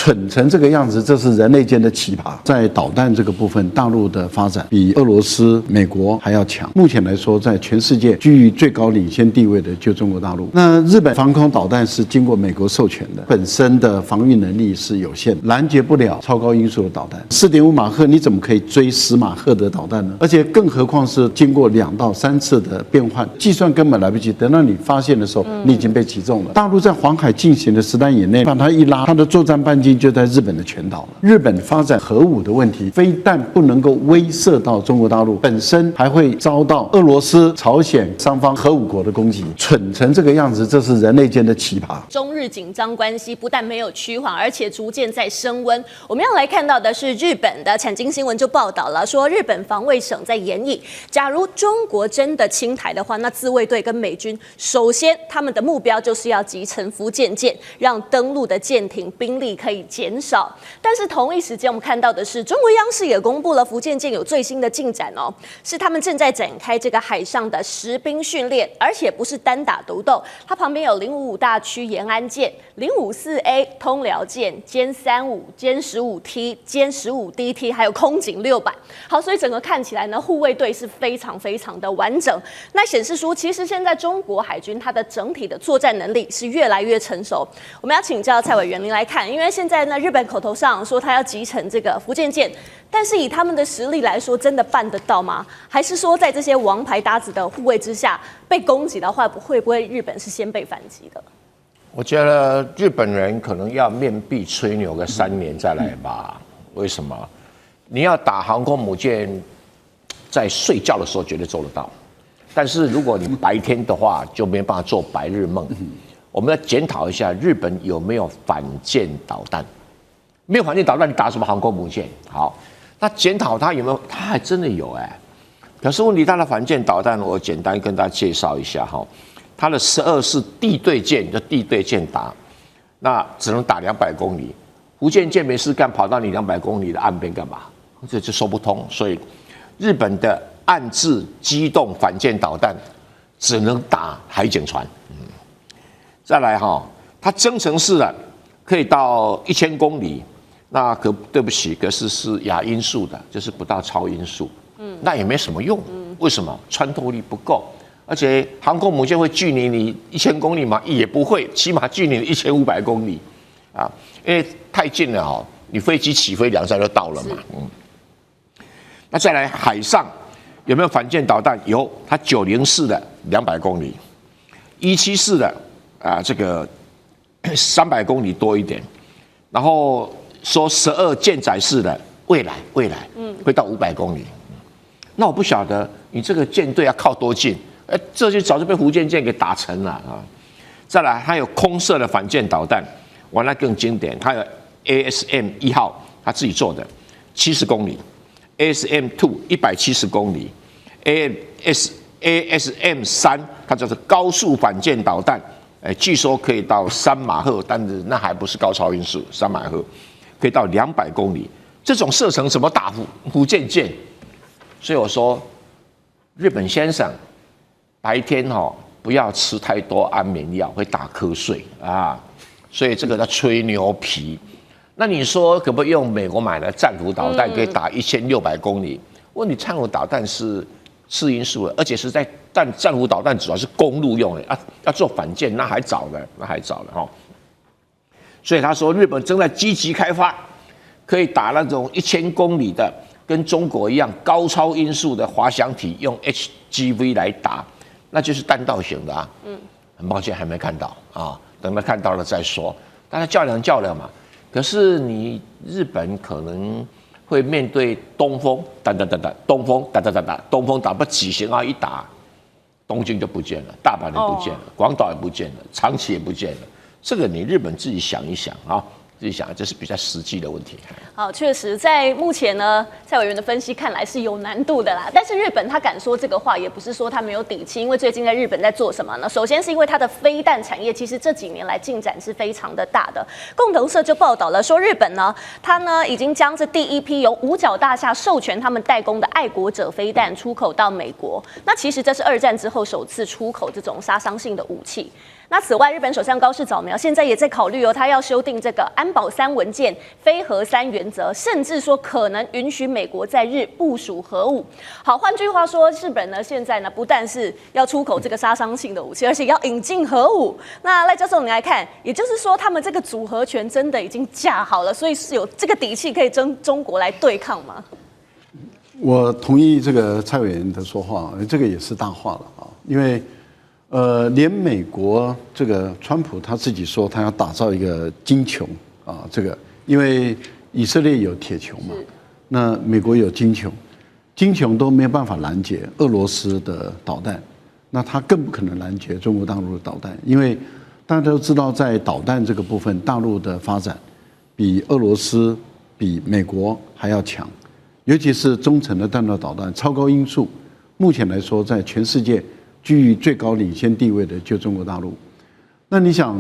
蠢成这个样子，这是人类间的奇葩。在导弹这个部分，大陆的发展比俄罗斯、美国还要强。目前来说，在全世界居于最高领先地位的就中国大陆。那日本防空导弹是经过美国授权的，本身的防御能力是有限的，拦截不了超高音速的导弹。4.5马赫你怎么可以追10马赫的导弹呢？而且更何况是经过2到3次的变换，计算根本来不及。等到你发现的时候，你已经被击中了。大陆在黄海进行的10弹以内，把它一拉，它的作战半径就在日本的全岛了。日本发展核武的问题，非但不能够威慑到中国大陆，本身还会遭到俄罗斯、朝鲜双方核武国的攻击。蠢成这个样子，这是人类间的奇葩。中日紧张关系不但没有趋缓，而且逐渐在升温。我们要来看到的是日本的产经新闻就报道了，说日本防卫省在研议，假如中国真的侵台的话，那自卫队跟美军首先他们的目标就是要击沉福建舰，让登陆的舰艇兵力可以减少。但是同一时间，我们看到的是中国央视也公布了福建舰有最新的进展哦，是他们正在展开这个海上的实兵训练，而且不是单打独斗，它旁边有055大区延安舰、054A 通辽舰、歼35、歼15T、歼15DT， 还有空警600。好，所以整个看起来呢，护卫队是非常非常的完整。那显示出，其实现在中国海军它的整体的作战能力是越来越成熟。我们要请教蔡委员您来看，因为现在呢，日本口头上说他要击沉这个福建舰，但是以他们的实力来说，真的办得到吗？还是说在这些王牌搭子的护卫之下，被攻击的话，会不会日本是先被反击的？我觉得日本人可能要面壁吹牛个3年再来吧。为什么？你要打航空母舰，在睡觉的时候绝对做得到，但是如果你白天的话，就没办法做白日梦。我们要检讨一下日本有没有反舰导弹。没有反舰导弹，你打什么航空母舰？好，那检讨它有没有？它还真的有哎。可是问题，它的反舰导弹，我简单跟大家介绍一下哈。它的12是地对舰，就地对舰打，那只能打200公里。福建舰没事干，跑到你200公里的岸边干嘛？这就说不通。所以日本的岸置机动反舰导弹只能打海警船。再来哈，它增程式的可以到1000公里，那对不起，可是亚音速的，就是不到超音速。那也没什么用。为什么？穿透力不够。而且航空母舰会距离你1000公里吗？也不会，起码距离你1500公里啊，因为太近了哦，你飞机起飞2、3就到了嘛。那再来海上有没有反舰导弹？有，它904的200公里，174的这个300公里多一点，然后说12舰载式的未来会到500公里。那我不晓得你这个舰队要靠多近。这就早就被福建舰给打沉了啊！再来，还有空射的反舰导弹，完了更经典，它有 ASM 1号，他自己做的，70公里 ；ASM 2 170公里 ；ASM 3它叫做高速反舰导弹，据说可以到3马赫，但是那还不是高超音速，3马赫可以到200公里。这种射程怎么打福建舰？所以我说，日本先生。白天不要吃太多安眠药，会打瞌睡啊，所以这个叫吹牛皮。那你说可不可以用美国买的战斧导弹可以打1600公里？问题战斧导弹是次音速的，而且是在战斧导弹主要是公路用的啊，要做反舰那还早了哈。所以他说日本正在积极开发，可以打那种1000公里的，跟中国一样高超音速的滑翔体，用 HGV 来打。那就是弹道型的啊，很抱歉还没看到啊，等他看到了再说。大家较量嘛。可是你日本可能会面对东风，东风打不几型啊，一打，东京就不见了，大阪也不见了，广岛也不见了，长崎也不见了。这个你日本自己想一想啊。自己想，这是比较实际的问题。好，确实，在目前呢，蔡委员的分析看来是有难度的啦。但是日本他敢说这个话，也不是说他没有底气，因为最近在日本在做什么呢？首先是因为它的飞弹产业，其实这几年来进展是非常的大的。共同社就报道了说，日本呢，它呢已经将这第一批由五角大厦授权他们代工的爱国者飞弹出口到美国。那其实这是2战之后首次出口这种杀伤性的武器。那此外，日本首相高市早苗现在也在考虑他要修订这个安保3文件、非核3原则，甚至说可能允许美国在日部署核武。好，换句话说，日本呢现在呢不但是要出口这个杀伤性的武器，而且要引进核武。那赖教授，你来看，也就是说，他们这个组合拳真的已经架好了，所以是有这个底气可以跟中国来对抗吗？我同意这个蔡委员的说话，这个也是大话了啊，因为连美国这个川普他自己说他要打造一个金穹啊，这个因为以色列有铁穹嘛，那美国有金穹，金穹都没有办法拦截俄罗斯的导弹，那他更不可能拦截中国大陆的导弹，因为大家都知道在导弹这个部分，大陆的发展比俄罗斯、比美国还要强，尤其是中程的弹道导弹、超高音速，目前来说在全世界居于最高领先地位的就中国大陆。那你想，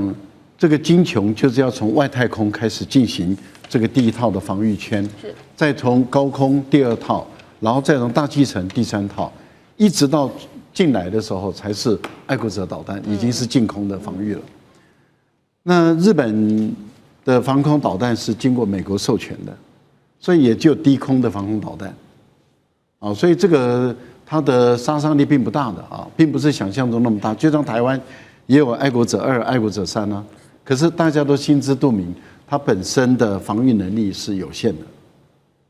这个金穹就是要从外太空开始进行这个第一套的防御圈，再从高空第2套，然后再从大气层第3套，一直到进来的时候才是爱国者导弹，已经是近空的防御了。那日本的防空导弹是经过美国授权的，所以也就低空的防空导弹，啊，所以这个它的杀伤力并不大的啊，并不是想象中那么大。就像台湾也有爱国者2、爱国者3啊，可是大家都心知肚明，它本身的防御能力是有限的，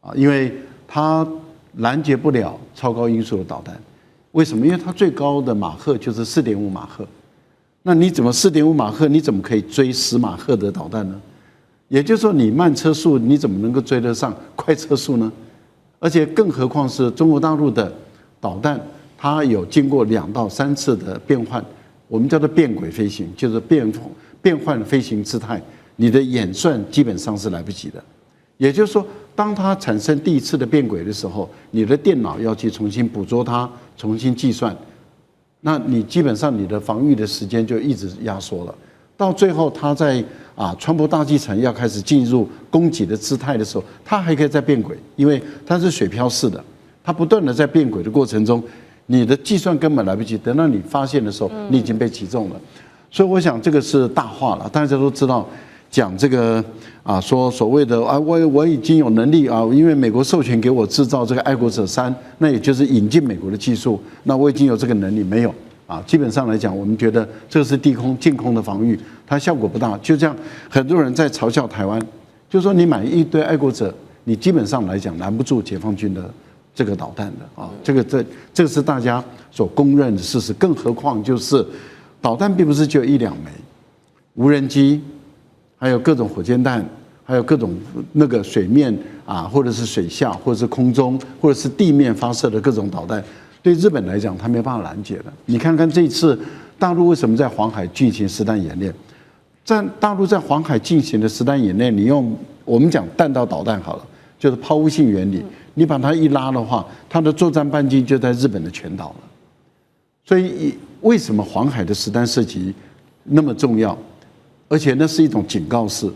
啊，因为它拦截不了超高音速的导弹。为什么？因为它最高的马赫就是4.5马赫。那你怎么4.5马赫？你怎么可以追10马赫的导弹呢？也就是说，你慢车速你怎么能够追得上快车速呢？而且更何况是中国大陆的导弹，它有经过2到3次的变换，我们叫做变轨飞行，就是变换飞行姿态，你的演算基本上是来不及的。也就是说，当它产生第1次的变轨的时候，你的电脑要去重新捕捉它，重新计算，那你基本上你的防御的时间就一直压缩了。到最后，它在穿破大气层要开始进入攻击的姿态的时候，它还可以再变轨，因为它是水漂式的，它不断的在变轨的过程中，你的计算根本来不及，等到你发现的时候，你已经被击中了。所以我想这个是大话了，大家都知道。讲这个说所谓的我已经有能力因为美国授权给我制造这个爱国者3，那也就是引进美国的技术，那我已经有这个能力没有基本上来讲，我们觉得这个是近空的防御，它效果不大。就这样，很多人在嘲笑台湾，就是说你买一堆爱国者，你基本上来讲拦不住解放军的这个导弹的这个是大家所公认的事实。更何况就是导弹并不是就1、2枚，无人机。还有各种火箭弹，还有各种那个水面或者是水下，或者是空中，或者是地面发射的各种导弹，对日本来讲，它没办法拦截的。你看看这一次大陆为什么在黄海进行实弹演练？在大陆在黄海进行的实弹演练，你用我们讲弹道导弹好了，就是抛物性原理，你把它一拉的话，它的作战半径就在日本的全岛了。所以为什么黄海的实弹射击那么重要？而且那是一种警告式，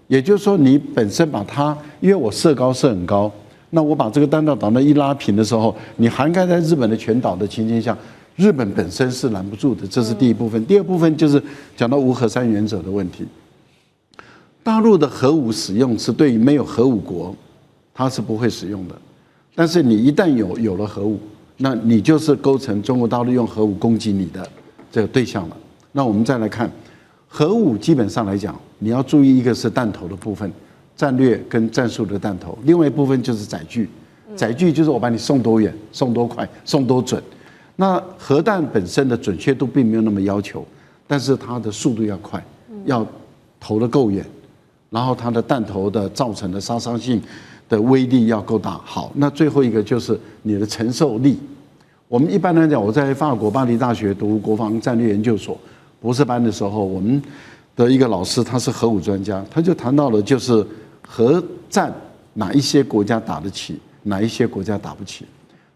也就是说，你本身把它，因为我射高射很高，那我把这个弹道导弹一拉平的时候，你涵盖在日本的全岛的情境下，日本本身是拦不住的，这是第一部分。第二部分就是讲到无核3原则的问题。大陆的核武使用是对于没有核武国，它是不会使用的。但是你一旦有了核武，那你就是构成中国大陆用核武攻击你的这个对象了。那我们再来看。核武基本上来讲，你要注意一个是弹头的部分，战略跟战术的弹头；另外一部分就是载具，载具就是我把你送多远、送多快、送多准。那核弹本身的准确度并没有那么要求，但是它的速度要快，要投得够远，然后它的弹头的造成的杀伤性的威力要够大。好，那最后一个就是你的承受力。我们一般来讲，我在法国巴黎大学读国防战略研究所。博士班的时候，我们的一个老师他是核武专家，他就谈到了就是核战哪一些国家打得起，哪一些国家打不起。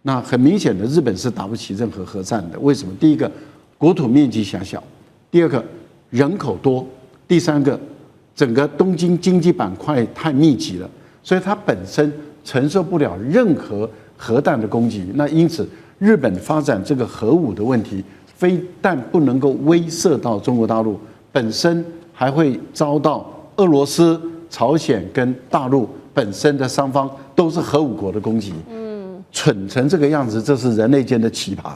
那很明显的，日本是打不起任何核战的。为什么？第一个，国土面积狭小；第二个，人口多；第三个，整个东京经济板块太密集了，所以它本身承受不了任何核弹的攻击。那因此，日本发展这个核武的问题非但不能够威慑到中国大陆本身，还会遭到俄罗斯、朝鲜跟大陆本身的双方都是核武国的攻击。蠢成这个样子，这是人类间的奇葩。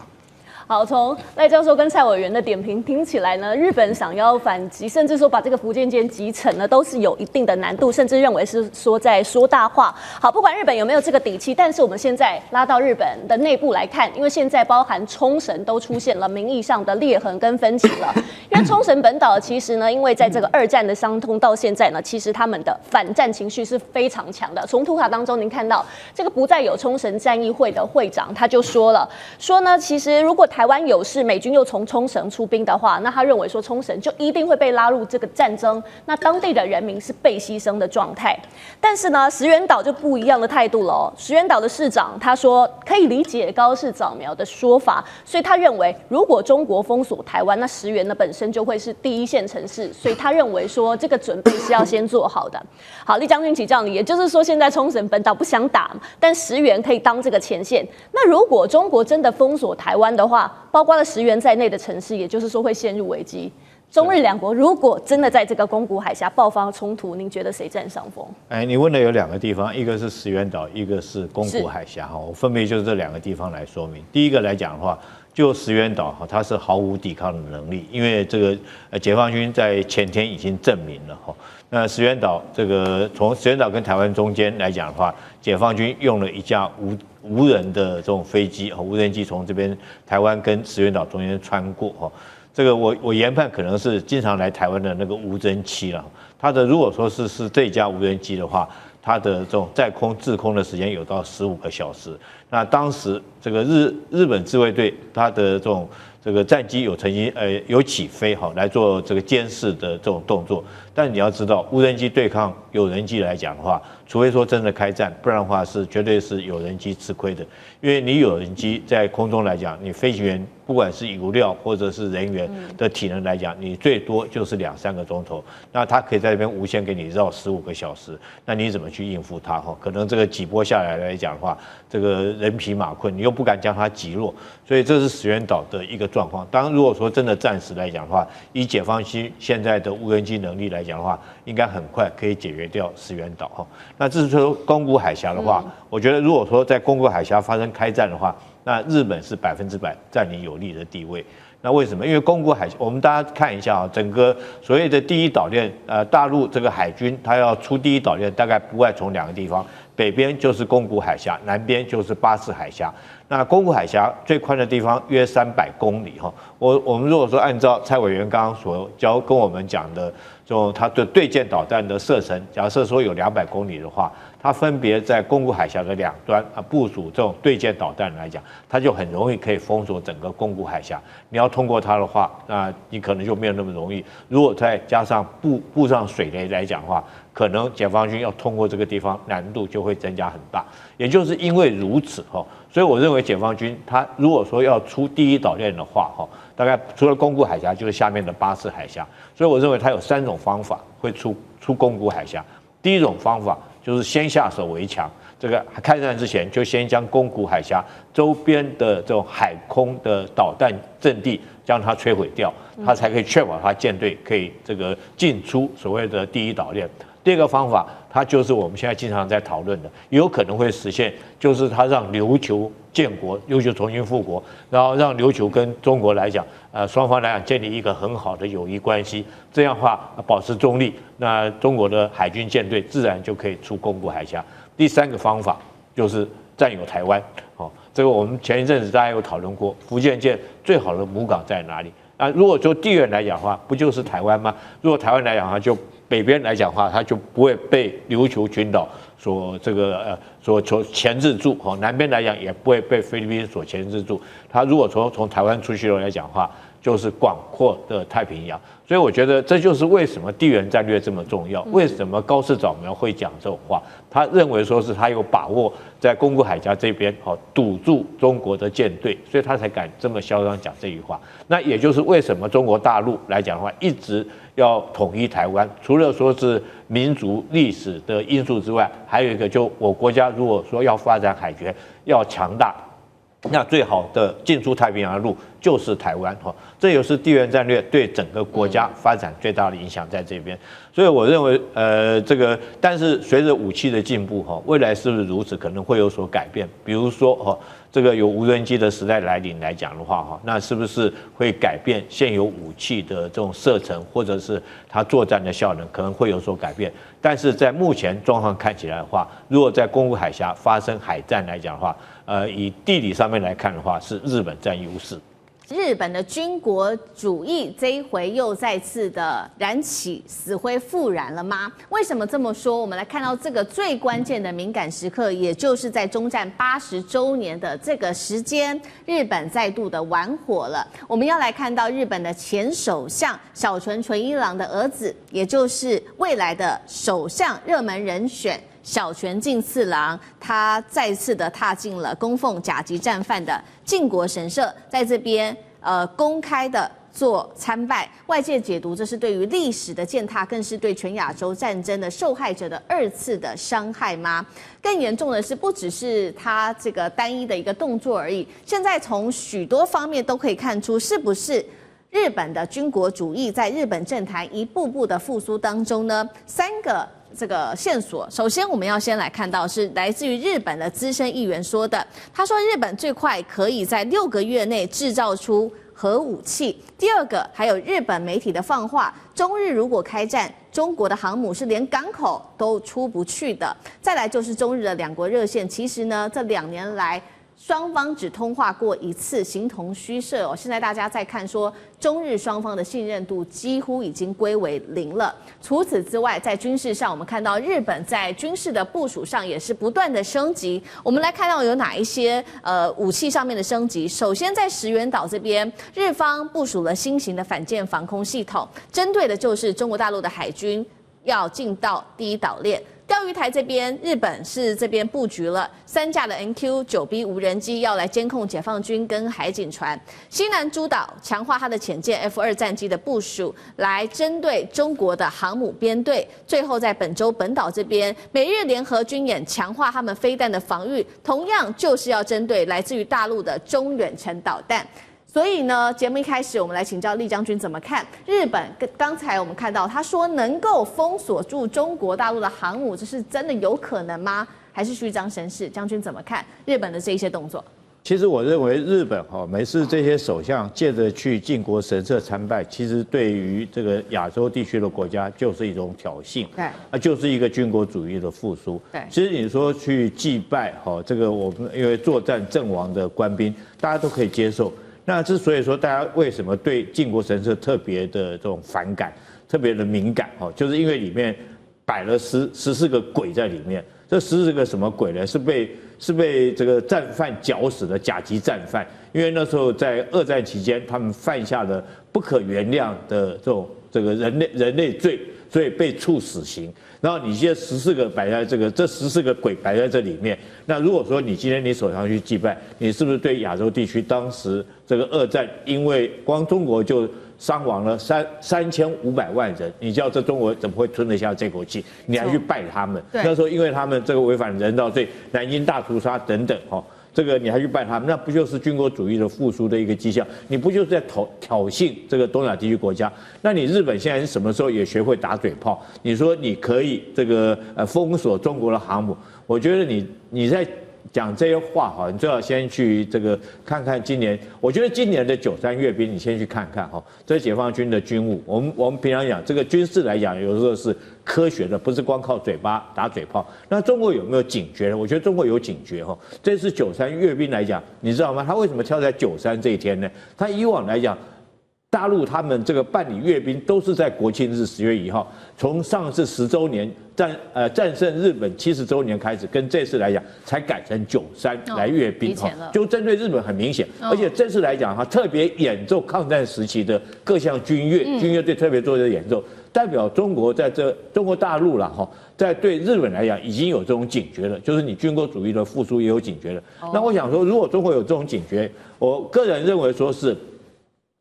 好，从赖教授跟蔡委员的点评听起来呢，日本想要反击，甚至说把这个福建舰击沉呢，都是有一定的难度，甚至认为是说在说大话。好，不管日本有没有这个底气，但是我们现在拉到日本的内部来看，因为现在包含冲绳都出现了民意上的裂痕跟分歧了。因为冲绳本岛其实呢，因为在这个2战的伤痛到现在呢，其实他们的反战情绪是非常强的。从图卡当中您看到，这个不再有冲绳战役会的会长他就说了，说呢，其实如果台湾有事，美军又从冲绳出兵的话，那他认为说冲绳就一定会被拉入这个战争，那当地的人民是被牺牲的状态。但是呢，石垣岛就不一样的态度了哦。石垣岛的市长他说可以理解高市早苗的说法，所以他认为如果中国封锁台湾，那石垣呢本身就会是第一线城市，所以他认为说这个准备是要先做好的。好，李将军请教你，也就是说现在冲绳本岛不想打，但石垣可以当这个前线。那如果中国真的封锁台湾的话，包括了石垣在内的城市，也就是说会陷入危机。中日两国如果真的在这个宫古海峡爆发冲突，您觉得谁占上风？你问的有2个地方，一个是石垣岛，一个是宫古海峡哈，我分别就是这2个地方来说明。第一个来讲的话，就石垣岛哈，它是毫无抵抗的能力，因为这个解放军在前天已经证明了哈。那石垣岛这个从石垣岛跟台湾中间来讲的话，解放军用了一架无人的这种飞机和无人机从这边台湾跟石垣岛中间穿过哈。这个我研判可能是经常来台湾的那个无人机了。它的如果说是这架无人机的话，它的这种在空滞空的时间有到15个小时。那当时这个日本自卫队它的这个战机曾经有起飞哈来做这个监视的这种动作。但你要知道，无人机对抗有人机来讲的话，除非说真的开战，不然的话是绝对是有人机吃亏的。因为你有人机在空中来讲，你飞行员不管是油料或者是人员的体能来讲，你最多就是2-3个钟头，那他可以在这边无限给你绕15个小时，那你怎么去应付它？可能这个几波下来讲的话，这个人疲马困，你又不敢将它击落，所以这是石垣岛的一个状况。当然，如果说真的战时来讲的话，以解放军现在的无人机能力来讲的话，应该很快可以解决掉石垣岛哈。那至于说宫古海峡的话，我觉得如果说在宫古海峡发生开战的话，那日本是100%占领有利的地位。那为什么？因为宫古海峡，我们大家看一下啊，整个所谓的第一岛链，大陆这个海军它要出第一岛链，大概不外从2个地方，北边就是宫古海峡，南边就是巴士海峡。那宫古海峡最宽的地方约300公里哈。我们如果说按照蔡委员刚刚所跟我们讲的，这种它的对舰导弹的射程，假设说有200公里的话，它分别在宫古海峡的2端部署这种对舰导弹来讲，它就很容易可以封锁整个宫古海峡。你要通过它的话，那你可能就没有那么容易。如果再加上布上水雷来讲的话，可能解放军要通过这个地方难度就会增加很大。也就是因为如此哈，所以我认为解放军他如果说要出第一岛链的话哈，大概除了宫古海峡就是下面的巴士海峡。所以我认为他有3种方法会出宫古海峡。第一种方法就是先下手为强，这个开战之前就先将宫古海峡周边的这种海空的导弹阵地将它摧毁掉，它才可以确保它舰队可以这个进出所谓的第一岛链。第二个方法，它就是我们现在经常在讨论的，也有可能会实现，就是它让琉球建国，琉球重新复国，然后让琉球跟中国来讲，双方来讲建立一个很好的友谊关系，这样的话保持中立，那中国的海军舰队自然就可以出宫古海峡。第3个方法就是占有台湾，这个我们前一阵子大家有讨论过，福建舰最好的母港在哪里？如果就地缘来讲的话，不就是台湾吗？如果台湾来讲的话，就北边来讲的话，它就不会被琉球群岛所钳制住，南边来讲也不会被菲律宾所钳制住。它如果从台湾出去来讲的话，就是广阔的太平洋。所以我觉得这就是为什么地缘战略这么重要，为什么高市早苗会讲这种话。他认为说是他有把握在宫古海峡这边堵住中国的舰队，所以他才敢这么嚣张讲这句话。那也就是为什么中国大陆来讲的话，一直要统一台湾，除了说是民族历史的因素之外，还有一个就我国家如果说要发展海权要强大，那最好的进出太平洋的路就是台湾哈，这也是地缘战略对整个国家发展最大的影响在这边。所以我认为，但是随着武器的进步哈，未来是不是如此，可能会有所改变。比如说哈，这个有无人机的时代来临来讲的话哈，那是不是会改变现有武器的这种射程，或者是它作战的效能，可能会有所改变。但是在目前状况看起来的话，如果在宫古海峡发生海战来讲的话，以地理上面来看的话，是日本占优势。日本的军国主义这一回又再次的燃起死灰复燃了吗？为什么这么说？我们来看到这个最关键的敏感时刻，也就是在终战80周年的这个时间，日本再度的玩火了。我们要来看到日本的前首相小泉纯一郎的儿子，也就是未来的首相热门人选小泉进次郎，他再次的踏进了供奉甲级战犯的靖国神社，在这边公开的做参拜。外界解读这是对于历史的践踏，更是对全亚洲战争的受害者的2次的伤害吗？更严重的是，不只是他这个单一的一个动作而已，现在从许多方面都可以看出，是不是日本的军国主义在日本政坛一步步的复苏当中呢？3个这个线索，首先我们要先来看到是来自于日本的资深议员说的，他说日本最快可以在6个月内制造出核武器。第二个，还有日本媒体的放话，中日如果开战，中国的航母是连港口都出不去的。再来就是中日的2国热线，其实呢这2年来双方只通话过1次，形同虚设哦。现在大家在看说，中日双方的信任度几乎已经归为0了。除此之外，在军事上，我们看到日本在军事的部署上也是不断的升级。我们来看到有哪一些武器上面的升级。首先在石垣岛这边，日方部署了新型的反舰防空系统，针对的就是中国大陆的海军要进到第一岛链。钓鱼台这边，日本是这边布局了3架的 NQ-9B 无人机，要来监控解放军跟海警船。西南诸岛强化它的潜舰 F2 战机的部署，来针对中国的航母编队。最后在本州本岛这边，美日联合军演强化他们飞弹的防御，同样就是要针对来自于大陆的中远程导弹。所以呢，节目一开始，我们来请教厉将军怎么看日本？刚才我们看到他说能够封锁住中国大陆的航母，这是真的有可能吗？还是虚张声势？将军怎么看日本的这一些动作？其实我认为日本每次这些首相借着去靖国神社参拜，其实对于这个亚洲地区的国家就是一种挑衅，对，就是一个军国主义的复苏。对，其实你说去祭拜这个我们因为作战阵亡的官兵，大家都可以接受。那之所以说大家为什么对靖国神社特别的这种反感、特别的敏感就是因为里面摆了14个鬼在里面。这14个什么鬼呢？是被这个战犯绞死的甲级战犯。因为那时候在2战期间，他们犯下了不可原谅的这个人类罪，所以被处死刑。然后你现在14个摆在这14个鬼摆在这里面，那如果说你今天你手上去祭拜，你是不是对亚洲地区当时这个2战，因为光中国就伤亡了3500万人，你叫这中国怎么会吞得下这口气？你还去拜他们？那时候因为他们这个违反人道罪、南京大屠杀等等这个你还去拜他们，那不就是军国主义的复苏的一个迹象？你不就是在挑衅这个东亚地区国家？那你日本现在是什么时候也学会打嘴炮？你说你可以这个封锁中国的航母，我觉得你在讲这些话你最好先去这个看看今年，我觉得今年的93阅兵你先去看看这是解放军的军务。我们平常讲这个军事来讲，有时候是科学的，不是光靠嘴巴打嘴炮。那中国有没有警觉呢？我觉得中国有警觉这次93阅兵来讲，你知道吗？他为什么挑在93这一天呢？他以往来讲，大陆他们这个办理阅兵都是在国庆日10月1号，从上次10周年战胜日本70周年开始，跟这次来讲才改成93来阅兵就针对日本很明显。而且这次来讲特别演奏抗战时期的各项军乐，军乐队特别做的演奏，代表中国在中国大陆在对日本来讲已经有这种警觉了，就是你军国主义的复苏也有警觉了。那我想说，如果中国有这种警觉，我个人认为说是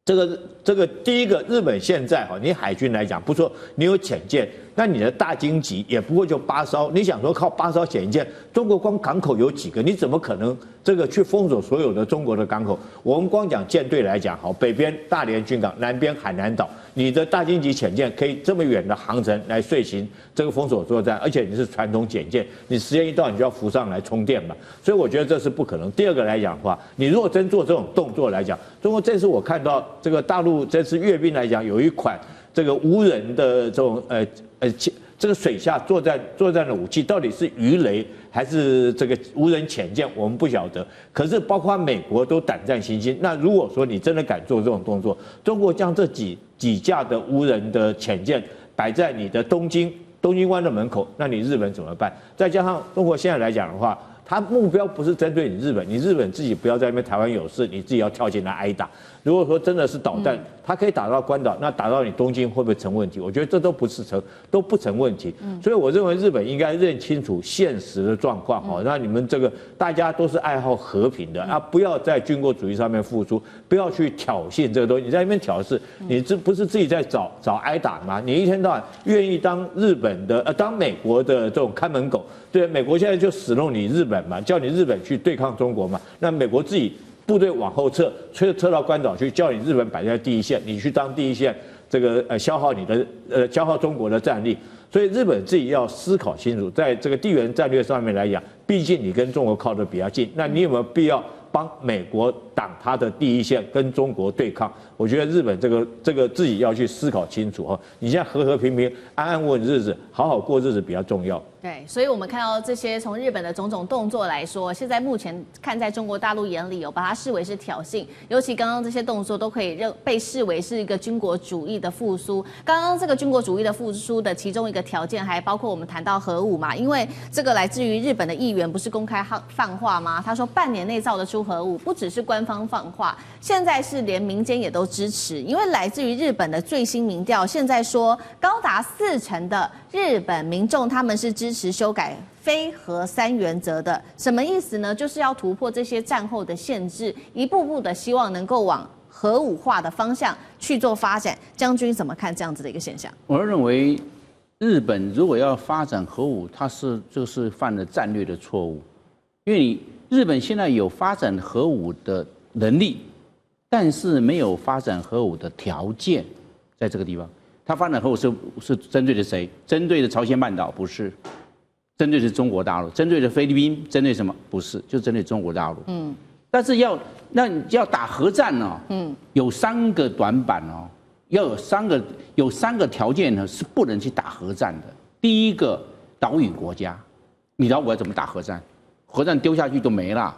这个这个第一个，日本现在哈，你海军来讲，不说你有潜舰，那你的大鲸级也不过就8艘，你想说靠8艘潜舰，中国光港口有几个？你怎么可能这个去封锁所有的中国的港口？我们光讲舰队来讲，好，北边大连军港，南边海南岛，你的大鲸级潜舰可以这么远的航程来遂行这个封锁作战，而且你是传统潜舰，你时间一到你就要浮上来充电嘛，所以我觉得这是不可能。第二个来讲的话，你如果真做这种动作来讲，中国这次我看到这个大陆这次阅兵来讲，有一款这个无人的这种这个水下作战的武器，到底是鱼雷还是这个无人潜舰，我们不晓得。可是包括美国都胆战心惊。那如果说你真的敢做这种动作，中国将这几架的无人的潜舰摆在你的东京湾的门口，那你日本怎么办？再加上中国现在来讲的话，它目标不是针对你日本，你日本自己不要在那边台湾有事，你自己要跳进来挨打。如果说真的是导弹，它可以打到关岛，那打到你东京会不会成问题？我觉得这都不成问题。所以我认为日本应该认清楚现实的状况哦。那你们这个大家都是爱好和平的啊，不要在军国主义上面付出，不要去挑衅这个东西。你在那边挑事，你这不是自己在找挨打吗？你一天到晚愿意当日本的当美国的这种看门狗，对，美国现在就使弄你日本嘛，叫你日本去对抗中国嘛，那美国自己部队往后撤到关岛去，叫你日本摆在第一线，你去当第一线，这个消耗中国的战力。所以日本自己要思考清楚，在这个地缘战略上面来讲，毕竟你跟中国靠得比较近，那你有没有必要帮美国挡他的第一线，跟中国对抗？我觉得日本这个自己要去思考清楚哈。你现在和平平、安安稳日子，好好过日子比较重要。对，所以我们看到这些从日本的种种动作来说，现在目前看在中国大陆眼里，有把它视为是挑衅，尤其刚刚这些动作都可以被视为是一个军国主义的复苏。刚刚这个军国主义的复苏的其中一个条件，还包括我们谈到核武嘛，因为这个来自于日本的议员不是公开放话吗？他说半年内造得出核武，不只是官方放话，现在是连民间也都支持，因为来自于日本的最新民调，现在说高达40%的日本民众他们是支持修改非核3原则的。什么意思呢？就是要突破这些战后的限制，一步步的希望能够往核武化的方向去做发展。将军怎么看这样子的一个现象？我认为日本如果要发展核武，它就是犯了战略的错误，因为日本现在有发展核武的能力，但是没有发展核武的条件，在这个地方。他发展核武是针对的谁？针对的朝鲜半岛不是，针对的中国大陆，针对的菲律宾，针对什么？不是，就针对中国大陆。但是要打核战呢、有3个短板哦，要有三个条件呢是不能去打核战的。第一个，岛屿国家，你岛屿国家怎么打核战？核战丢下去就没了，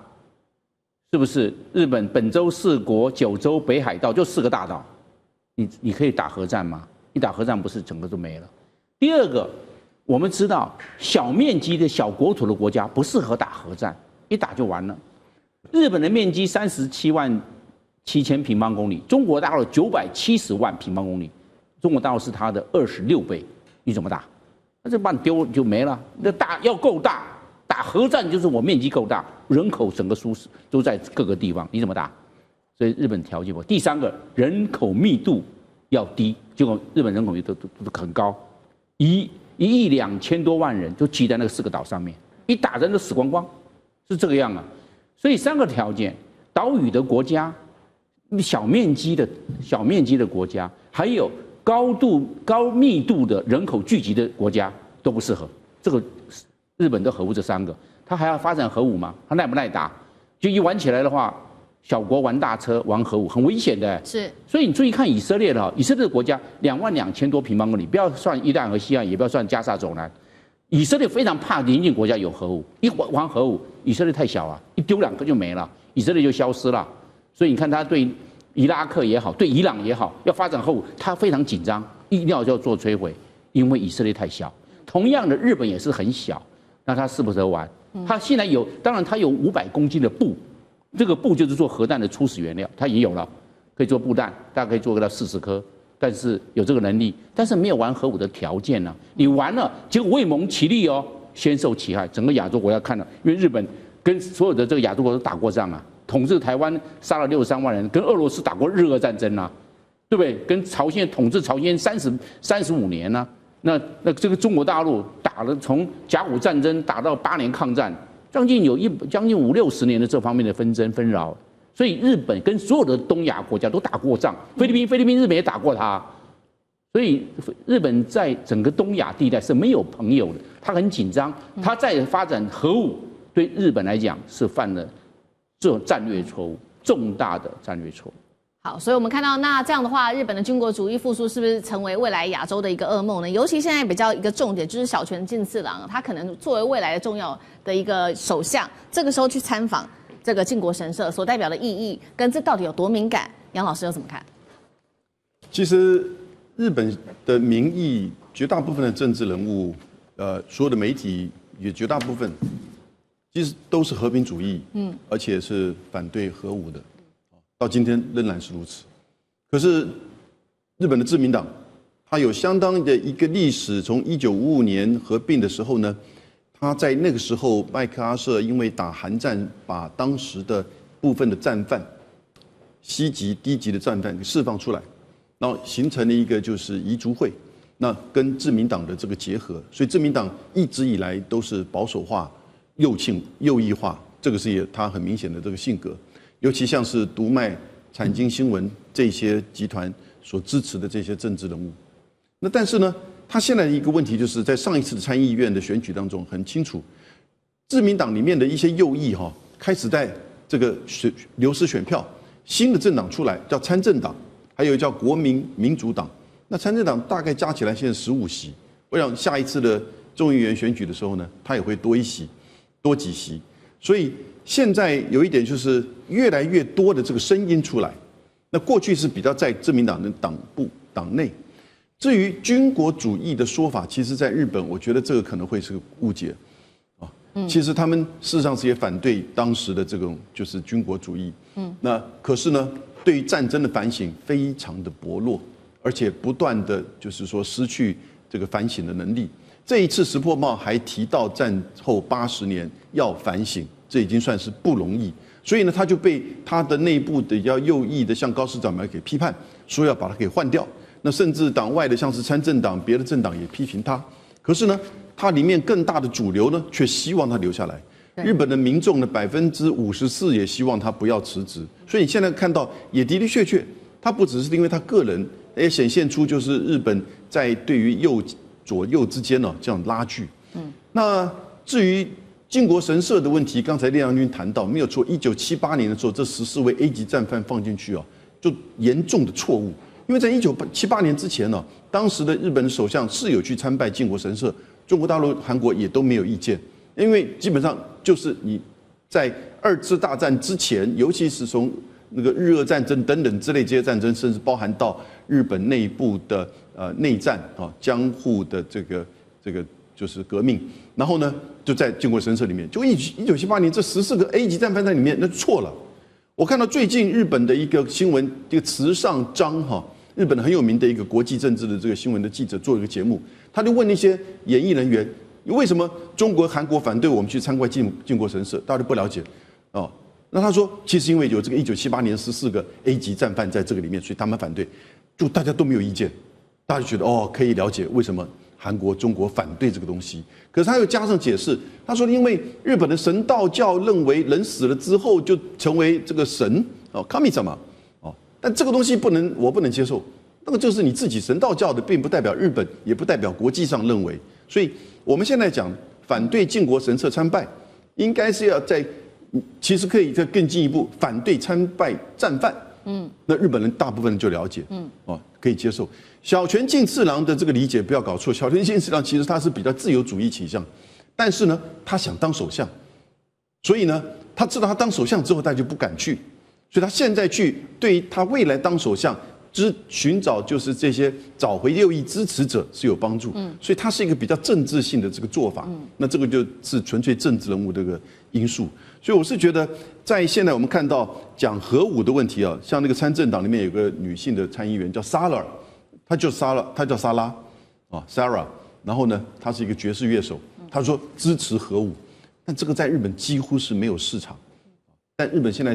是不是？日本本州4国、九州、北海道就4个大岛，你可以打核战吗？一打核战不是整个都没了。第二个，我们知道小面积的小国土的国家不适合打核战，一打就完了。日本的面积37万7千平方公里，中国大陆970万平方公里，中国大陆是它的26倍，你怎么打？那就把你丢就没了。那要够大，打核战就是我面积够大，人口整个舒适都在各个地方，你怎么打？所以日本条件不。第三个，人口密度要低，结果日本人口密度都很高，1亿2千多万人就挤在那个4个岛上面，一打人都死光光，是这个样啊。所以3个条件，岛屿的国家、小面积的国家，还有高密度的人口聚集的国家都不适合。这个日本都合乎这3个，他还要发展核武吗？他耐不耐打？就一玩起来的话，小国玩大车，玩核武很危险的。是，所以你注意看以色列的，以色列的国家2万2千多平方公里，不要算伊朗和西岸，也不要算加沙走廊。以色列非常怕邻近国家有核武，一玩核武，以色列太小啊，一丢2个就没了，以色列就消失了。所以你看他对伊拉克也好，对伊朗也好，要发展核武，他非常紧张，一定要做摧毁，因为以色列太小。同样的，日本也是很小，那他适不适合玩？他现在有，当然他有500公斤的布，这个布就是做核弹的初始原料，他也有了，可以做布弹，大概可以做到40颗。但是有这个能力，但是没有玩核武的条件呢、你玩了，结果未蒙其利哦，先受其害。整个亚洲国家看了，因为日本跟所有的这个亚洲国都打过仗啊，统治台湾杀了63万人，跟俄罗斯打过日俄战争啊，对对不对？跟朝鲜统治朝鲜35年呢、那这个中国大陆打了从甲午战争打到8年抗战，将近50-60年的这方面的纷争纷扰。所以日本跟所有的东亚国家都打过仗，菲律宾、日本也打过他，所以日本在整个东亚地带是没有朋友的，他很紧张，他在发展核武，对日本来讲是犯了这种战略错误，重大的战略错误。好，所以我们看到，那这样的话，日本的军国主义复苏是不是成为未来亚洲的一个噩梦呢？尤其现在比较一个重点就是小泉进次郎，他可能作为未来的重要的一个首相，这个时候去参访这个靖国神社所代表的意义，跟这到底有多敏感？杨老师又怎么看？其实日本的民意，绝大部分的政治人物，所有的媒体也绝大部分，其实都是和平主义，而且是反对核武的，到今天仍然是如此。可是日本的自民党，它有相当的一个历史，从1955年合并的时候呢。他在那个时候，麦克阿瑟因为打韩战，把当时的部分的战犯，西级、低级的战犯给释放出来，然后形成了一个就是遗族会，那跟自民党的这个结合，所以自民党一直以来都是保守化、右翼化，这个是他很明显的这个性格，尤其像是读卖、产经新闻这些集团所支持的这些政治人物，那但是呢？他现在的一个问题就是在上一次的参议院的选举当中，很清楚，自民党里面的一些右翼开始在这个流失选票，新的政党出来叫参政党，还有叫国民民主党。那参政党大概加起来现在15席，我想下一次的众议员选举的时候呢，他也会多几席。所以现在有一点就是越来越多的这个声音出来。那过去是比较在自民党的党内。至于军国主义的说法，其实在日本，我觉得这个可能会是个误解，其实他们事实上是也反对当时的这种就是军国主义，那可是呢，对于战争的反省非常的薄弱，而且不断的就是说失去这个反省的能力。这一次石破茂还提到战后80年要反省，这已经算是不容易，所以呢，他就被他的内部的要右翼的像高市早苗给批判，说要把他给换掉。那甚至党外的像是参政党、别的政党也批评他，可是呢，他里面更大的主流呢，却希望他留下来。日本的民众的54%也希望他不要辞职，所以你现在看到也的的确，他不只是因为他个人，也显现出就是日本在对于左右之间这样拉锯。那至于靖国神社的问题，刚才列将军谈到，没有错，1978年的时候，这14位 A 级战犯放进去就严重的错误。因为在1978年之前当时的日本首相是有去参拜靖国神社，中国大陆、韩国也都没有意见，因为基本上就是你在2次大战之前，尤其是从那个日俄战争等等之类这些战争，甚至包含到日本内部的内战江户的这个就是革命，然后呢就在靖国神社里面，就1978年这14个 A 级战犯在里面，那错了。我看到最近日本的一个新闻，这个池上彰日本很有名的一个国际政治的这个新闻的记者做了一个节目，他就问那些演艺人员，为什么中国、韩国反对我们去参观靖国神社？大家都不了解那他说，其实因为有这个1978年14个 A 级战犯在这个里面，所以他们反对，就大家都没有意见，大家就觉得可以了解为什么韩国、中国反对这个东西。可是他又加上解释，他说因为日本的神道教认为人死了之后就成为这个神神但这个东西我不能接受，那个就是你自己神道教的，并不代表日本，也不代表国际上认为。所以我们现在讲反对靖国神社参拜，应该是要其实可以再更进一步反对参拜战犯。那日本人大部分人就了解，可以接受。小泉进次郎的这个理解不要搞错，小泉进次郎其实他是比较自由主义倾向，但是呢，他想当首相，所以呢，他知道他当首相之后，他就不敢去，所以他现在去对他未来当首相寻找就是这些找回右翼支持者是有帮助。所以他是一个比较政治性的这个做法。那这个就是纯粹政治人物这个因素。所以我是觉得，在现在我们看到讲核武的问题像那个参政党里面有个女性的参议员叫莎拉，她叫莎拉Sarah， 然后呢，她是一个爵士乐手，她说支持核武，但这个在日本几乎是没有市场。但日本现在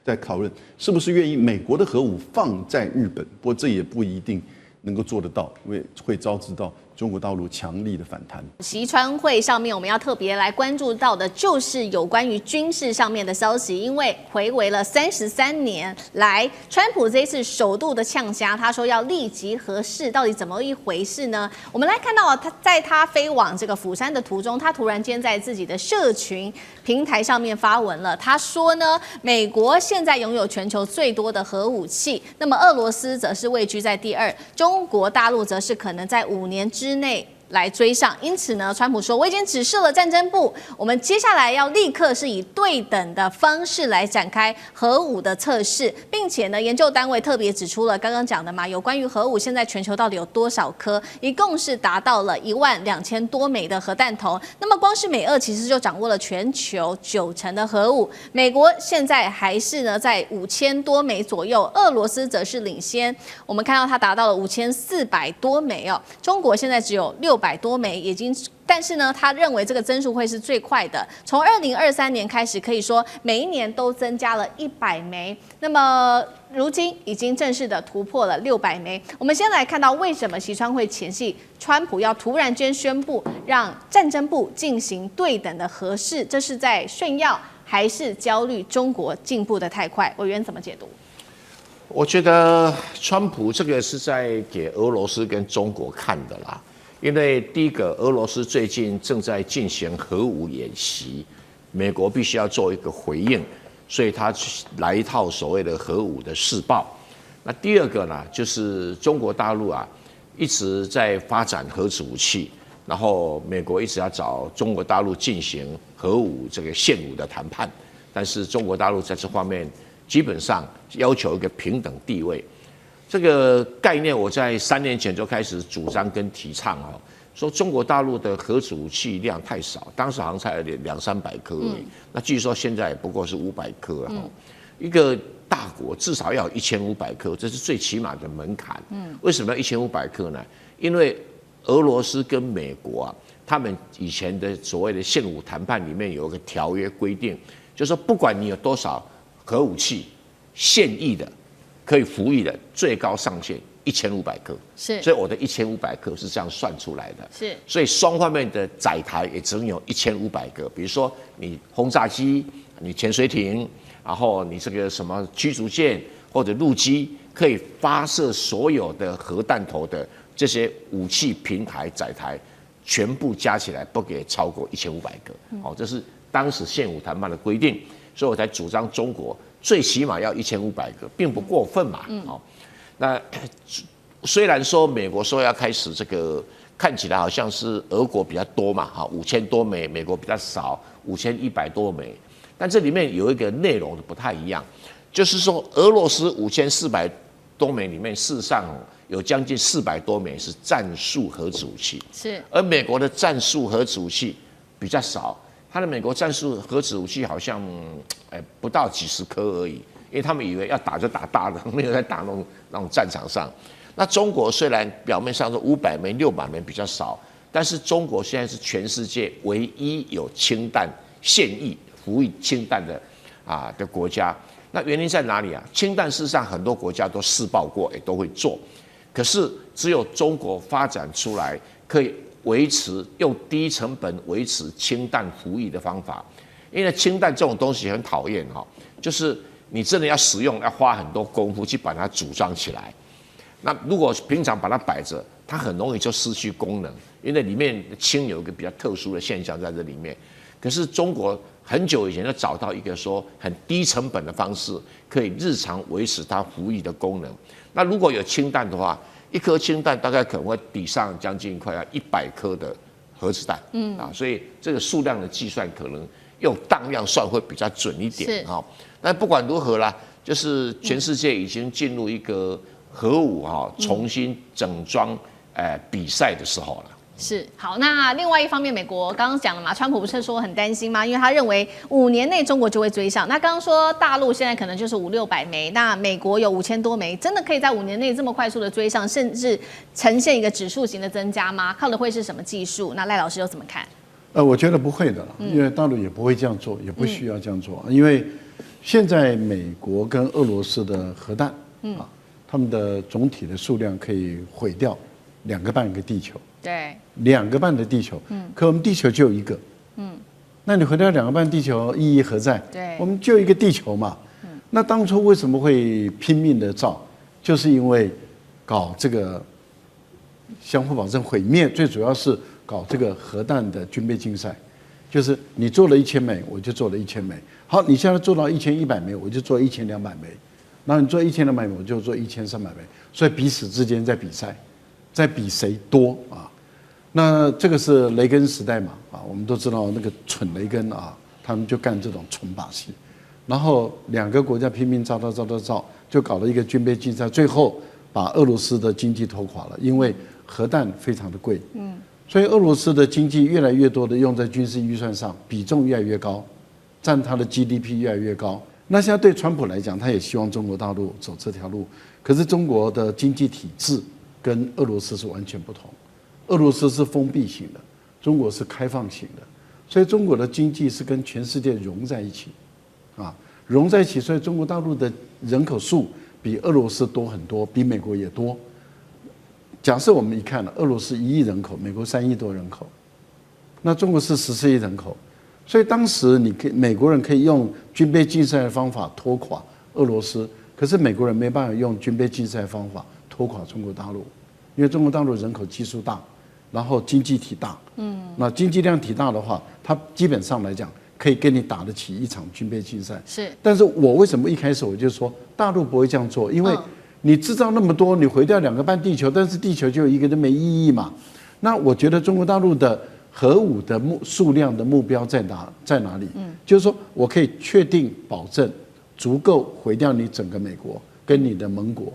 在讨论是不是愿意美国的核武放在日本，不过这也不一定能够做得到，因为会招致到中国大陆强力的反弹。习川会上面，我们要特别来关注到的就是有关于军事上面的消息，因为回违了33年来，川普这一次首度的呛虾，他说要立即核试，到底怎么一回事呢？我们来看到他飞往这个釜山的途中，他突然间在自己的社群平台上面发文了，他说呢，美国现在拥有全球最多的核武器，那么俄罗斯则是位居在第2，中国大陆则是可能在5年之内来追上，因此呢，川普说我已经指示了战争部，我们接下来要立刻是以对等的方式来展开核武的测试，并且呢，研究单位特别指出了刚刚讲的嘛，有关于核武现在全球到底有多少颗，一共是达到了12000多枚的核弹头。那么光是美俄其实就掌握了全球90%的核武，美国现在还是呢在5000多枚左右，俄罗斯则是领先，我们看到它达到了5400多枚哦，中国现在只有600多枚，但是呢，他认为这个增速会是最快的。从2023年开始，可以说每一年都增加了100枚。那么如今已经正式的突破了600枚。我们先来看到为什么习川会前夕，川普要突然间宣布让战争部进行对等的核试，这是在炫耀还是焦虑中国进步的太快？委员怎么解读？我觉得川普这个是在给俄罗斯跟中国看的啦。因为第一个，俄罗斯最近正在进行核武演习，美国必须要做一个回应，所以他来一套所谓的核武的试爆。那第二个呢，就是中国大陆啊一直在发展核子武器，然后美国一直要找中国大陆进行核武这个限武的谈判，但是中国大陆在这方面基本上要求一个平等地位。这个概念我在3年前就开始主张跟提倡哦，说中国大陆的核子武器量太少，当时好像才200-300颗而已，那据说现在也不过是500颗了。一个大国至少要有1500颗，这是最起码的门槛。为什么要1500颗呢？因为俄罗斯跟美国啊，他们以前的所谓的限武谈判里面有一个条约规定，就是说不管你有多少核武器，现役的。可以服役的最高上限1500颗，是，所以我的1500颗是这样算出来的，是，所以双方面的载台也只有1500个，比如说你轰炸机、你潜水艇，然后你这个什么驱逐舰或者陆基，可以发射所有的核弹头的这些武器平台载台，全部加起来不给超过1500个，这是当时限武谈判的规定，所以我才主张中国。最起码要1500个，并不过分嘛。那虽然说美国说要开始这个，看起来好像是俄国比较多嘛，5000多枚，美国比较少，5100多枚。但这里面有一个内容不太一样，就是说俄罗斯5400多枚里面，事实上有将近400多枚是战术核子武器，是，而美国的战术核子武器比较少。他的美国战术核子武器好像，不到几十颗而已，因为他们以为要打就打大的，没有在打那种战场上。那中国虽然表面上说500枚、600枚比较少，但是中国现在是全世界唯一有氢弹现役服役氢弹的国家。那原因在哪里啊？氢弹事实上很多国家都试爆过，也都会做，可是只有中国发展出来可以。维持用低成本维持氢弹服役的方法，因为氢弹这种东西很讨厌就是你真的要使用，要花很多功夫去把它组装起来。那如果平常把它摆着，它很容易就失去功能，因为里面氢有一个比较特殊的现象在这里面。可是中国很久以前就找到一个说很低成本的方式，可以日常维持它服役的功能。那如果有氢弹的话，一颗氢弹大概可能会抵上将近快要100颗的核子弹，所以这个数量的计算可能用当量算会比较准一点但不管如何啦，就是全世界已经进入一个核武重新整装比赛的时候了。是，好，那另外一方面，美国刚刚讲了嘛，川普不是说很担心吗？因为他认为5年内中国就会追上。那刚刚说大陆现在可能就是500-600枚，那美国有5000多枚，真的可以在5年内这么快速的追上，甚至呈现一个指数型的增加吗？靠的会是什么技术？那赖老师又怎么看？我觉得不会的啦，因为大陆也不会这样做，也不需要这样做，因为现在美国跟俄罗斯的核弹，他们的总体的数量可以毁掉2.5个地球。对，2.5个地球。可我们地球就有一个。那你毁掉2.5个地球意义何在？对，我们就一个地球嘛。那当初为什么会拼命的造？就是因为搞这个相互保证毁灭，最主要是搞这个核弹的军备竞赛，就是你做了1000枚，我就做了1000枚。好，你现在做到1100枚，我就做1200枚。然后你做1200枚，我就做1300枚。所以彼此之间在比赛，在比谁多啊。那这个是雷根时代嘛啊，我们都知道那个蠢雷根啊，他们就干这种蠢把戏。然后2个国家拼命造，就搞了一个军备竞赛，最后把俄罗斯的经济拖垮了，因为核弹非常的贵，所以俄罗斯的经济越来越多的用在军事预算上，比重越来越高，占它的 GDP 越来越高。那现在对川普来讲，他也希望中国大陆走这条路，可是中国的经济体制跟俄罗斯是完全不同，俄罗斯是封闭型的，中国是开放型的，所以中国的经济是跟全世界融在一起，融在一起，所以中国大陆的人口数比俄罗斯多很多，比美国也多。假设我们一看了，俄罗斯1亿人口，美国3亿多人口，那中国是14亿人口，所以当时美国人可以用军备竞赛的方法拖垮俄罗斯，可是美国人没办法用军备竞赛的方法拖垮中国大陆，因为中国大陆人口基数大，然后经济体大，那经济量体大的话，它基本上来讲可以跟你打得起一场军备竞赛。是，但是我为什么一开始我就说大陆不会这样做？因为你制造那么多，你毁掉2.5个地球，但是地球就有一个都没意义嘛。那我觉得中国大陆的核武的数量的目标在哪里？就是说我可以确定保证足够毁掉你整个美国跟你的盟国，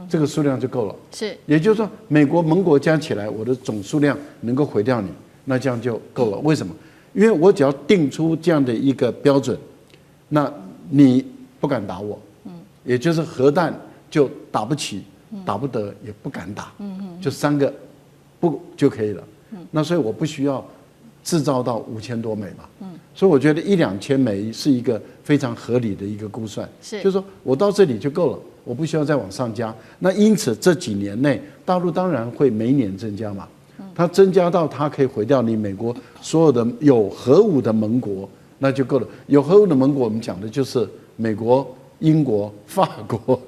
这个数量就够了。是，也就是说美国盟国加起来，我的总数量能够毁掉你，那这样就够了。为什么？因为我只要定出这样的一个标准，那你不敢打我，也就是核弹就打不起，打不得，也不敢打，就3个不就可以了。那所以我不需要制造到5000多枚嘛，所以我觉得1-2000枚是一个非常合理的一个估算，就是说我到这里就够了，我不需要再往上加。那因此这几年内，大陆当然会每年增加嘛。它增加到它可以毁掉你美国所有的有核武的盟国，那就够了。有核武的盟国，我们讲的就是美国、英国、法国，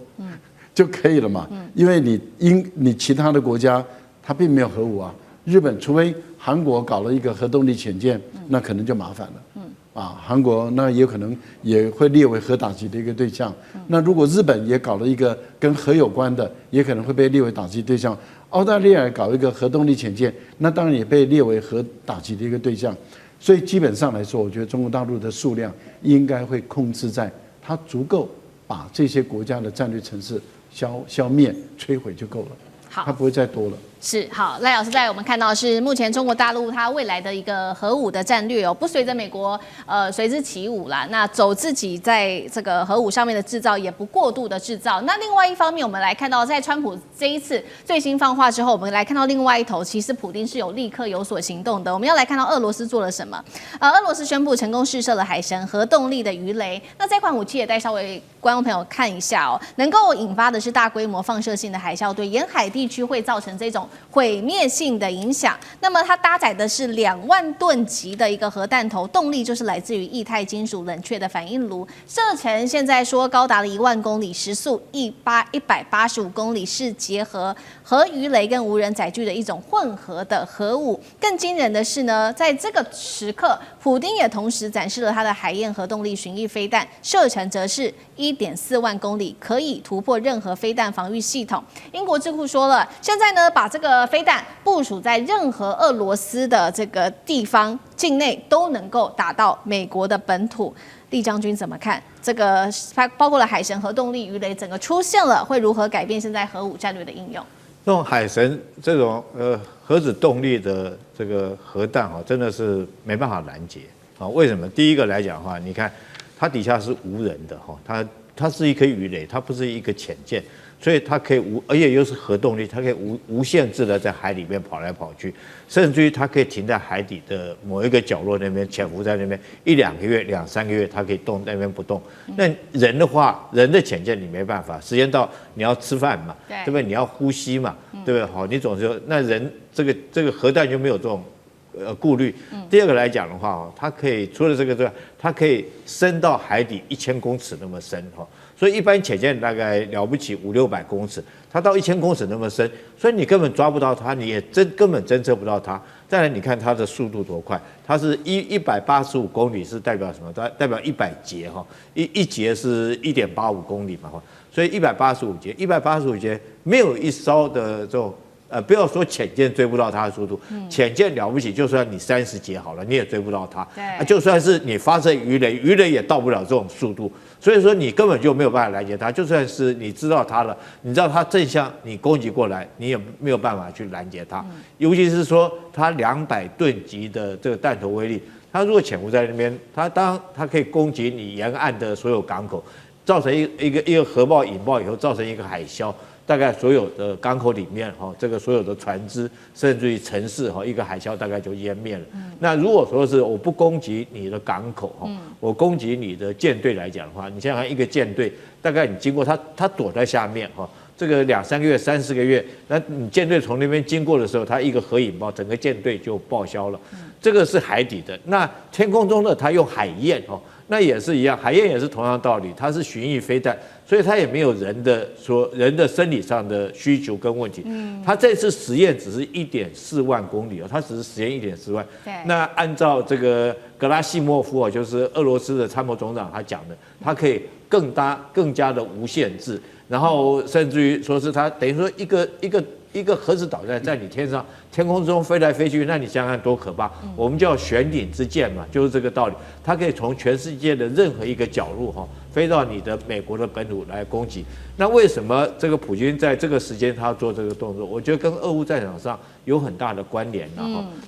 就可以了嘛。因为你其他的国家它并没有核武啊。日本除非韩国搞了一个核动力潜舰，那可能就麻烦了。韩国那也有可能也会列为核打击的一个对象。那如果日本也搞了一个跟核有关的，也可能会被列为打击对象。澳大利亚搞一个核动力潜舰，那当然也被列为核打击的一个对象。所以基本上来说，我觉得中国大陆的数量应该会控制在它足够把这些国家的战略城市消灭、摧毁就够了。好，它不会再多了。是好，赖老师在我们看到是目前中国大陆它未来的一个核武的战略不随着美国随之起舞啦，那走自己在这个核武上面的制造，也不过度的制造。那另外一方面，我们来看到在川普这一次最新放话之后，我们来看到另外一头，其实普丁是立刻有所行动的。我们要来看到俄罗斯做了什么？俄罗斯宣布成功试射了海神核动力的鱼雷。那这款武器也带稍微观众朋友看一下能够引发的是大规模放射性的海啸，对沿海地区会造成这种毁灭性的影响。那么它搭载的是2万吨级的一个核弹头，动力就是来自于液态金属冷却的反应炉，射程现在说高达了1万公里，时速185公里，是结合核鱼雷跟无人载具的一种混合的核武。更惊人的是呢，在这个时刻，普丁也同时展示了他的海燕核动力巡弋飞弹，射程则是1.4万公里，可以突破任何飞弹防御系统。英国智库说了，现在呢把这个飞弹部署在任何俄罗斯的这个地方境内，都能够打到美国的本土。厉将军怎么看这个？包括了海神核动力鱼雷整个出现了，会如何改变现在核武战略的应用？这种海神这种核子动力的这个核弹真的是没办法拦截啊！为什么？第一个来讲的话，你看它底下是无人的哈，它是一颗鱼雷，它不是一个潜舰，所以它可以而且又是核动力，它可以无限制的在海里面跑来跑去，甚至于它可以停在海底的某一个角落那边潜伏在那边1-2个月、2-3个月，它可以动那边不动。那人的话，人的潜舰你没办法，时间到你要吃饭嘛，对不对？你要呼吸嘛，对不对？好，你总是那人这个核弹就没有这种顾虑。第二个来讲的话，它可以除了这个之外，它可以深到海底1000公尺那么深哈。所以一般潜舰大概了不起500-600公尺，它到1000公尺那么深，所以你根本抓不到它，你也根本侦测不到它。再来，你看它的速度多快，它是185公里是代表什么？代表100节哈，一节是1.85公里嘛哈，所以185节，185节没有一艘的这种。不要说潜舰追不到它的速度，潜舰了不起，就算你30节好了，你也追不到它。就算是你发射鱼雷，鱼雷也到不了这种速度。所以说你根本就没有办法拦截它。就算是你知道它了，你知道它正向你攻击过来，你也没有办法去拦截它。尤其是说它200吨级的这个弹头威力，它如果潜伏在那边，它可以攻击你沿岸的所有港口，造成一个核爆引爆以后，造成一个海啸。大概所有的港口里面这个所有的船只，甚至于城市一个海啸大概就淹灭了。那如果说是我不攻击你的港口我攻击你的舰队来讲的话，你想想看，一个舰队大概你经过它躲在下面这个2-3个月、3-4个月，那你舰队从那边经过的时候，它一个核引爆，整个舰队就报销了。这个是海底的，那天空中的它用海燕那也是一样，海燕也是同样道理，它是巡弋飞弹，所以它也没有人的生理上的需求跟问题。它这次实验只是1.4万公里它只是实验1.4万。那按照这个格拉西莫夫就是俄罗斯的参谋总长他讲的，它可以更加的无限制，然后甚至于说是它等于说一个核子导弹在你天空中飞来飞去，那你想想多可怕！我们叫悬顶之箭嘛，就是这个道理。它可以从全世界的任何一个角落飞到你的美国的本土来攻击。那为什么这个普京在这个时间他要做这个动作？我觉得跟俄乌战场上有很大的关联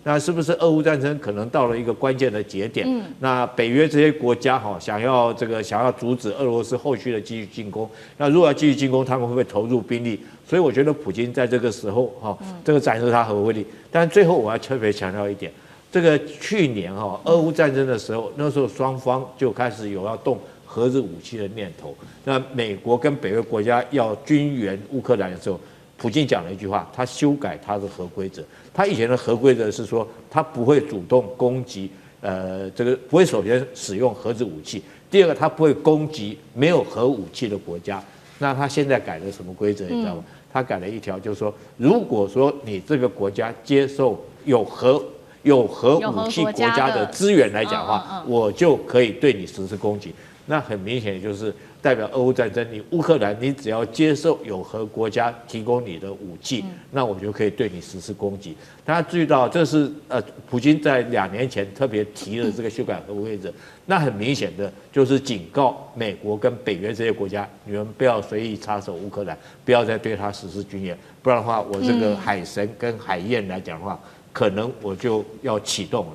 那是不是俄乌战争可能到了一个关键的节点？那北约这些国家想要阻止俄罗斯后续的继续进攻。那如果要继续进攻，他们会不会投入兵力？所以我觉得普京在这个时候这个展示他核威力。但最后我要特别强调一点，这个去年俄乌战争的时候，那时候双方就开始有要动核子武器的念头。那美国跟北约国家要军援乌克兰的时候，普京讲了一句话，他修改他的核规则。他以前的核规则是说，他不会主动攻击这个不会首先使用核子武器，第二个他不会攻击没有核武器的国家。那他现在改了什么规则？你知道吗？他改了一条，就是说，如果说你这个国家接受有核武器国家的资源来讲的话，我就可以对你实施攻击。那很明显就是代表俄乌战争，你乌克兰你只要接受有核国家提供你的武器，那我就可以对你实施攻击。大家注意到，这是普京在2年前特别提了这个修改核规则，那很明显的就是警告美国跟北约这些国家，你们不要随意插手乌克兰，不要再对他实施军演，不然的话，我这个海神跟海燕来讲的话，可能我就要启动了。